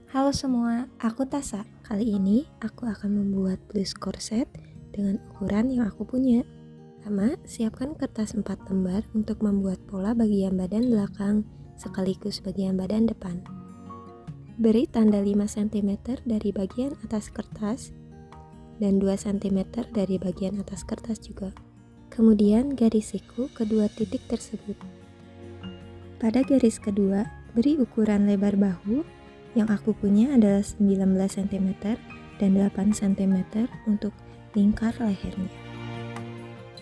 Halo semua, aku Tasa. Kali ini aku akan membuat blus korset dengan ukuran yang aku punya. Pertama, siapkan kertas 4 lembar untuk membuat pola bagian badan belakang sekaligus bagian badan depan. Beri tanda 5 cm dari bagian atas kertas dan 2 cm dari bagian atas kertas juga. Kemudian garis siku kedua titik tersebut. Pada garis kedua, beri ukuran lebar bahu yang aku punya adalah 19 cm dan 8 cm untuk lingkar lehernya.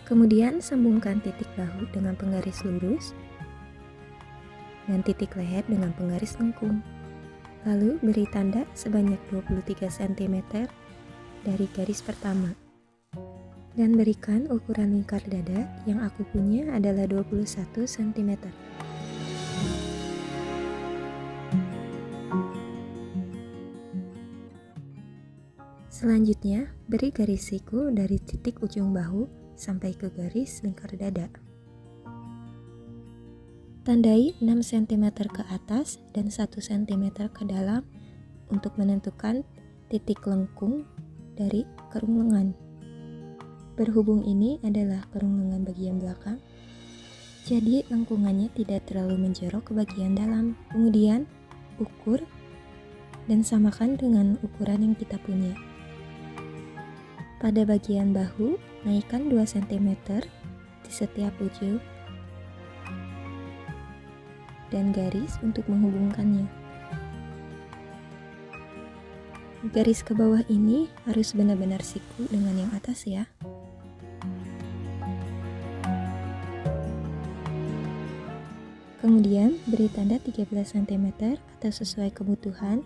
Kemudian sambungkan titik bahu dengan penggaris lurus dan titik leher dengan penggaris lengkung. Lalu beri tanda sebanyak 23 cm dari garis pertama. Dan berikan ukuran lingkar dada yang aku punya adalah 21 cm. Selanjutnya, beri garis siku dari titik ujung bahu sampai ke garis lingkar dada. Tandai 6 cm ke atas dan 1 cm ke dalam untuk menentukan titik lengkung dari kerung lengan. Berhubung ini adalah kerung lengan bagian belakang, jadi lengkungannya tidak terlalu menjorok ke bagian dalam. Kemudian, ukur dan samakan dengan ukuran yang kita punya. Pada bagian bahu, naikkan 2 cm di setiap ujung dan garis untuk menghubungkannya. Garis ke bawah ini harus benar-benar siku dengan yang atas ya. Kemudian beri tanda 13 cm atau sesuai kebutuhan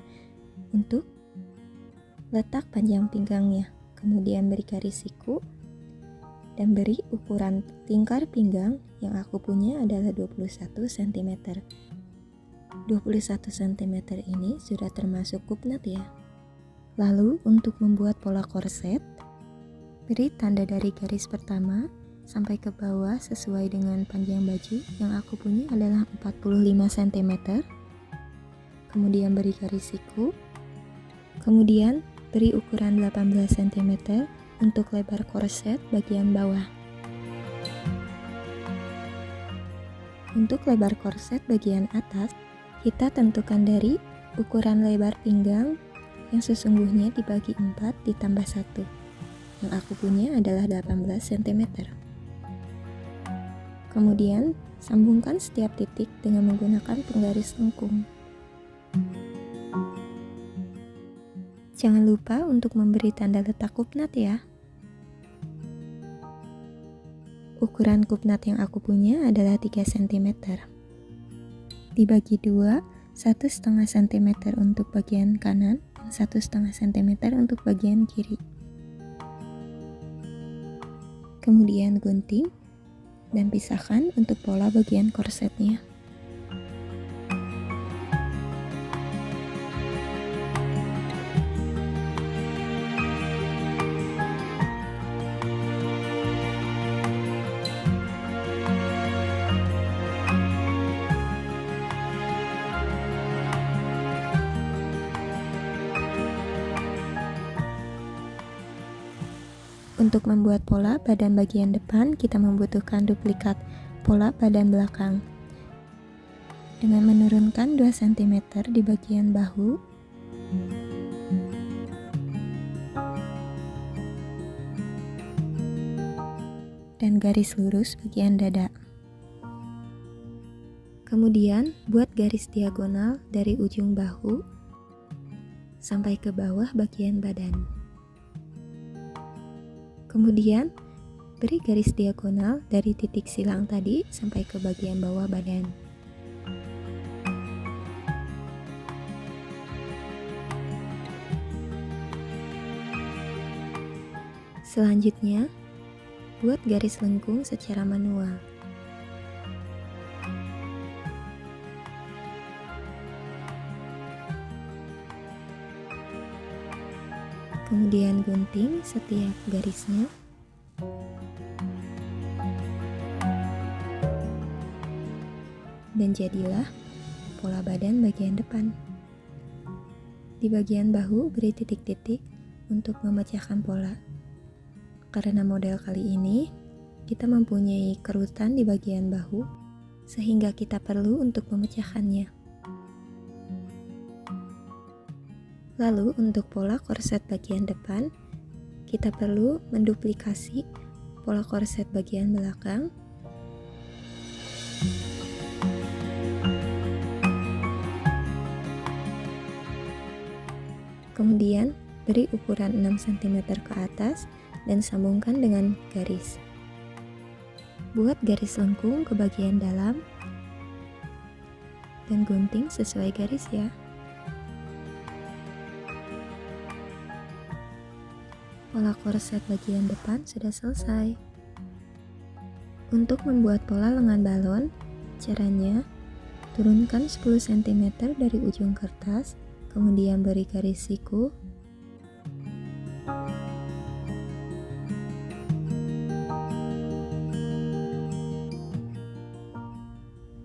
untuk letak panjang pinggangnya. Kemudian beri garis siku dan beri ukuran lingkar pinggang yang aku punya adalah 21 cm. 21 cm ini sudah termasuk kupnat ya. Lalu untuk membuat pola korset, beri tanda dari garis pertama sampai ke bawah sesuai dengan panjang baju yang aku punya adalah 45 cm. Kemudian beri garis siku. Kemudian beri ukuran 18 cm untuk lebar korset bagian bawah. Untuk lebar korset bagian atas, kita tentukan dari ukuran lebar pinggang yang sesungguhnya dibagi 4 ditambah 1. Yang aku punya adalah 18 cm. Kemudian, sambungkan setiap titik dengan menggunakan penggaris lengkung. Jangan lupa untuk memberi tanda letak kupnat ya. Ukuran kupnat yang aku punya adalah 3 cm. Dibagi 2, 1,5 cm untuk bagian kanan dan 1,5 cm untuk bagian kiri. Kemudian gunting dan pisahkan untuk pola bagian korsetnya. Untuk membuat pola badan bagian depan, kita membutuhkan duplikat pola badan belakang. Dengan menurunkan 2 cm di bagian bahu, dan garis lurus bagian dada. Kemudian, buat garis diagonal dari ujung bahu sampai ke bawah bagian badan. Kemudian, beri garis diagonal dari titik silang tadi sampai ke bagian bawah badan. Selanjutnya, buat garis lengkung secara manual. Kemudian gunting setiap garisnya. Dan jadilah pola badan bagian depan. Di bagian bahu beri titik-titik untuk memecahkan pola. Karena model kali ini, kita mempunyai kerutan di bagian bahu, sehingga kita perlu untuk memecahkannya. Lalu untuk pola korset bagian depan, kita perlu menduplikasi pola korset bagian belakang. Kemudian, beri ukuran 6 cm ke atas dan sambungkan dengan garis. Buat garis lengkung ke bagian dalam dan gunting sesuai garis ya. Pola korset bagian depan sudah selesai. Untuk membuat pola lengan balon, caranya turunkan 10 cm dari ujung kertas, kemudian beri garis siku.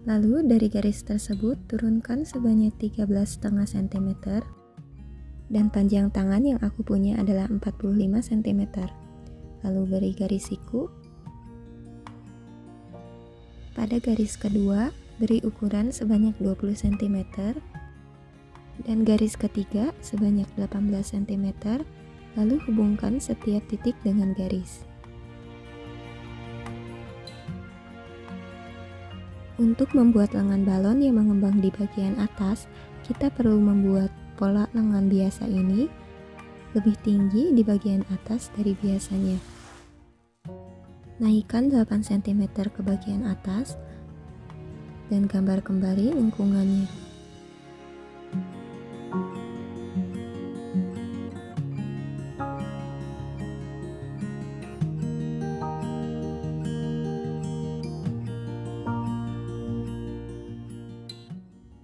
Lalu dari garis tersebut turunkan sebanyak 13,5 cm dan panjang tangan yang aku punya adalah 45 cm. Lalu beri garis siku. Pada garis kedua beri ukuran sebanyak 20 cm dan garis ketiga sebanyak 18 cm, lalu hubungkan setiap titik dengan garis. Untuk membuat lengan balon yang mengembang di bagian atas, kita perlu membuat pola lengan biasa ini lebih tinggi di bagian atas dari biasanya. Naikkan 8 cm ke bagian atas dan gambar kembali lengkungannya.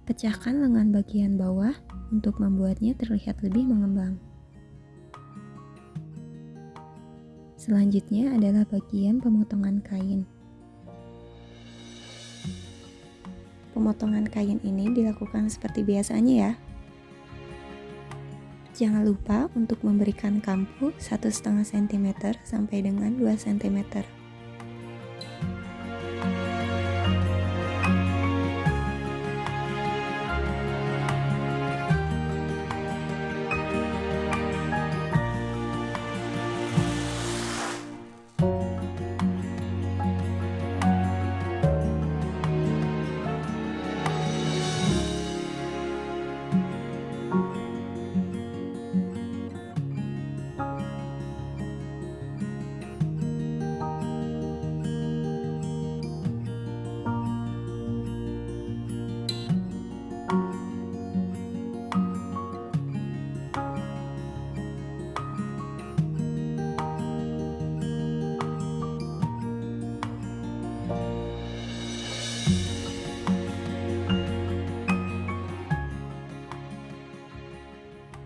Pecahkan lengan bagian bawah untuk membuatnya terlihat lebih mengembang. Selanjutnya adalah bagian pemotongan kain. Pemotongan kain ini dilakukan seperti biasanya ya. Jangan lupa untuk memberikan kampu 1,5 cm sampai dengan 2 cm.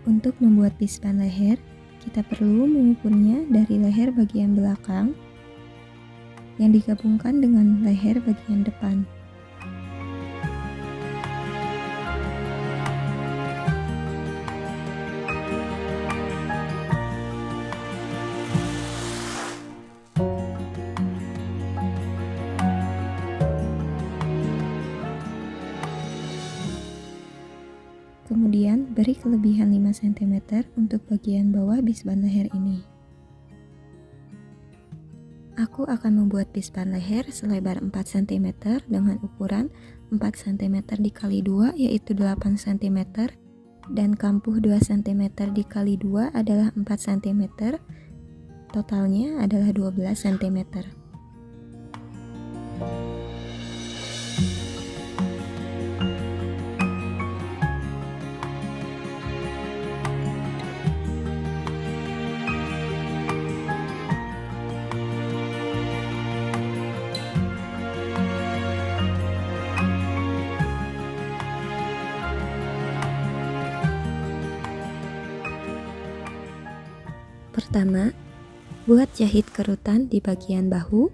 Untuk membuat pispan leher, kita perlu mengukurnya dari leher bagian belakang yang digabungkan dengan leher bagian depan. Kemudian beri kelebihan 5 cm untuk bagian bawah pispan leher ini. Aku akan membuat pispan leher selebar 4 cm dengan ukuran 4 cm dikali 2 yaitu 8 cm dan kampuh 2 cm dikali 2 adalah 4 cm, totalnya adalah 12 cm. Pertama, buat jahit kerutan di bagian bahu.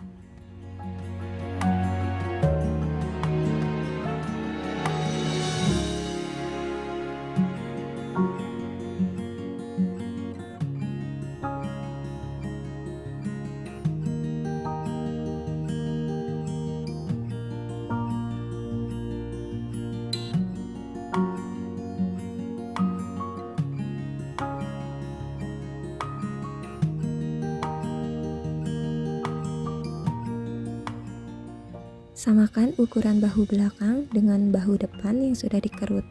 Samakan ukuran bahu belakang dengan bahu depan yang sudah dikerut.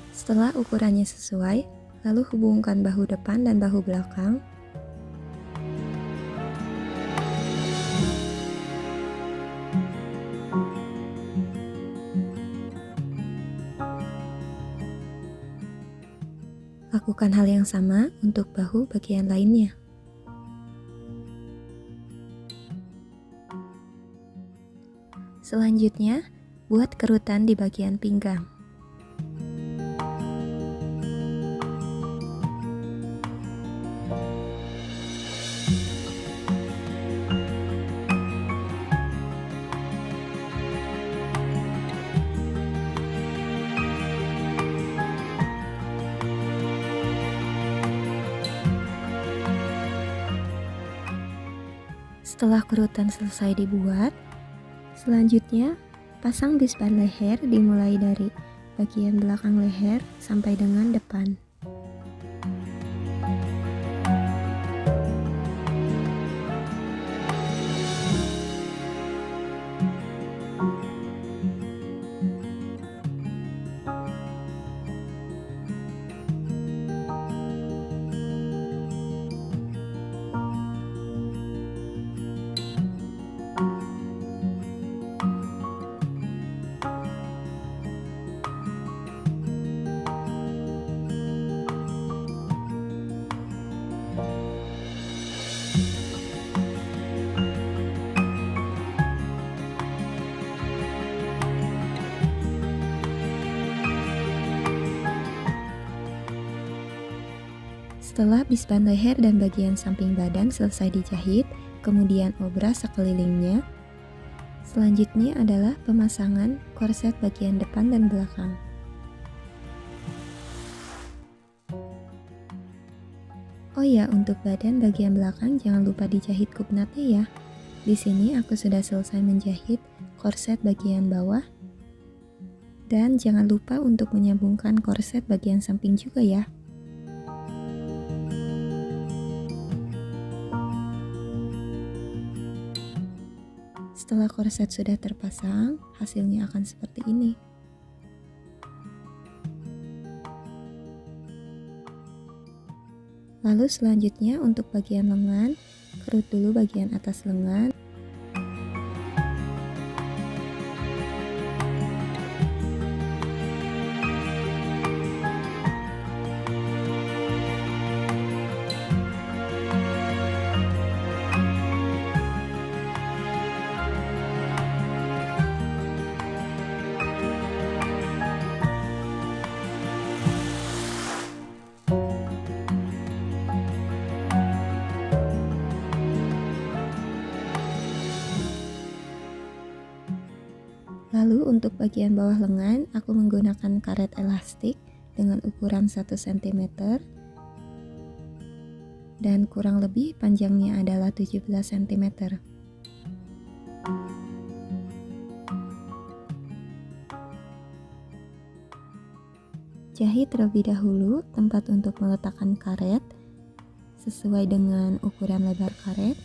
Setelah ukurannya sesuai, lalu hubungkan bahu depan dan bahu belakang. Lakukan hal yang sama untuk bahu bagian lainnya. Selanjutnya, buat kerutan di bagian pinggang. Setelah kerutan selesai dibuat, selanjutnya pasang bisban leher dimulai dari bagian belakang leher sampai dengan depan. Setelah bisban leher dan bagian samping badan selesai dijahit, kemudian obras sekelilingnya. Selanjutnya adalah pemasangan korset bagian depan dan belakang. Oh ya, untuk badan bagian belakang jangan lupa dijahit kupnatnya ya. Di sini aku sudah selesai menjahit korset bagian bawah. Dan jangan lupa untuk menyambungkan korset bagian samping juga ya. Setelah korset sudah terpasang, hasilnya akan seperti ini. Lalu selanjutnya untuk bagian lengan, kerut dulu bagian atas lengan. Lalu untuk bagian bawah lengan, aku menggunakan karet elastik dengan ukuran 1 cm dan kurang lebih panjangnya adalah 17 cm. Jahit terlebih dahulu tempat untuk meletakkan karet sesuai dengan ukuran lebar karet.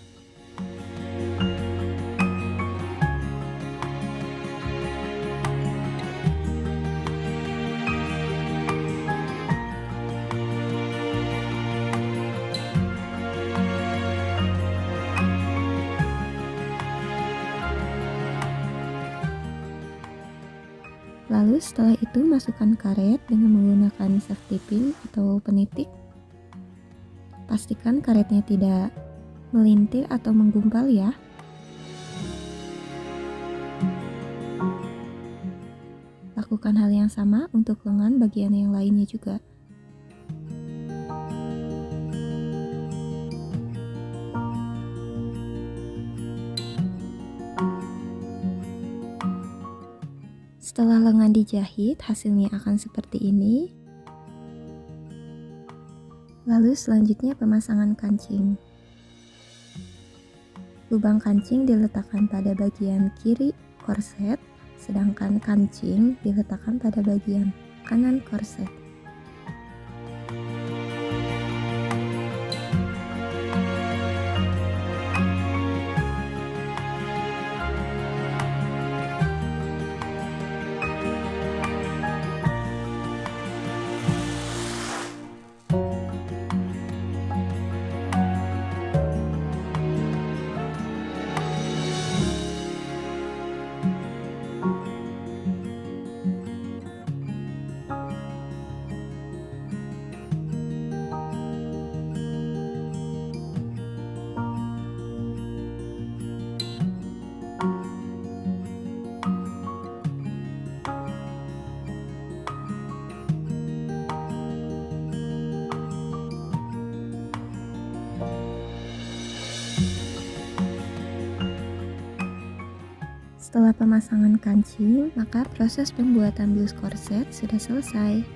Lalu setelah itu masukkan karet dengan menggunakan safety pin atau penitik. Pastikan karetnya tidak melintir atau menggumpal ya. Lakukan hal yang sama untuk lengan bagian yang lainnya juga. Setelah lengan dijahit, hasilnya akan seperti ini. Lalu selanjutnya pemasangan kancing. Lubang kancing diletakkan pada bagian kiri korset, sedangkan kancing diletakkan pada bagian kanan korset. Setelah pemasangan kancing, maka proses pembuatan blus korset sudah selesai.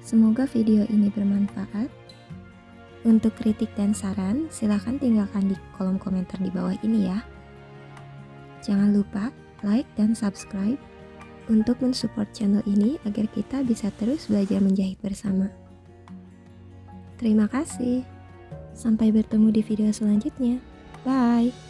Semoga video ini bermanfaat. Untuk kritik dan saran, silahkan tinggalkan di kolom komentar di bawah ini ya. Jangan lupa like dan subscribe untuk mensupport channel ini agar kita bisa terus belajar menjahit bersama. Terima kasih. Sampai bertemu di video selanjutnya. Bye.